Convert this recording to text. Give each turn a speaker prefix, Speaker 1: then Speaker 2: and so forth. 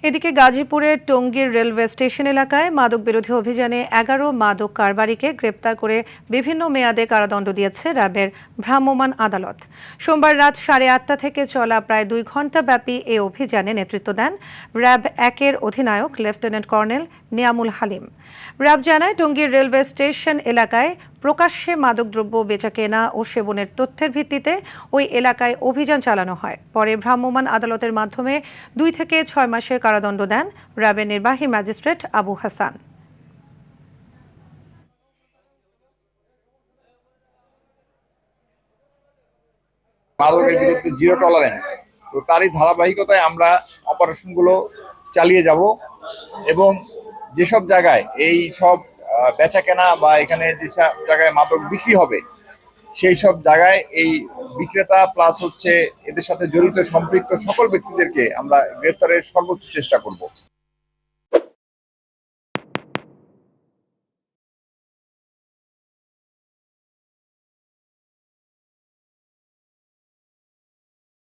Speaker 1: এদিকে গাজীপুরের টঙ্গীর রেলওয়ে স্টেশন এলাকায় মাদক বিরোধী অভিযানে ১১ মাদক কারবারিকে গ্রেপ্তার করে বিভিন্ন মেয়াদে কারাদণ্ড দিয়েছে র্যাবের ভ্রাম্যমাণ আদালত। সোমবার রাত 8:30 থেকে চলা প্রায় 2 ঘণ্টা ব্যাপী এই অভিযানে নেতৃত্ব দেন র্যাব 1-এর অধিনায়ক lieutenant colonel Niamul Halim. RAB জানায়, টঙ্গীর রেলওয়ে স্টেশন এলাকায় প্রকাশ্যে মাদকদ্রব্য বেচাকেনা ও সেবনের তথ্যের ভিত্তিতে ওই এলাকায় অভিযান চালানো হয়। পরে ভ্রাম্যমাণ আদালতের মাধ্যমে 2 থেকে 6 মাসের কারাদণ্ড দেন র্যাবের নির্বাহী ম্যাজিস্ট্রেট আবু হাসান।
Speaker 2: মাদকের বিরুদ্ধে জিরো টলারেন্স, তো তারই ধারাবাহিকতায় আমরা অপারেশনগুলো চালিয়ে যাব এবং যেসব জায়গায় এই সব বেচা কেনা বা এখানে যেসব জায়গায় মাদক বিক্রি হবে সেই সব জায়গায় এই বিক্রেতা প্লাস হচ্ছে এদের সাথে জড়িত সম্পৃক্ত সকল ব্যক্তিদেরকে আমরা গ্রেফতারের সর্বোচ্চ চেষ্টা করব।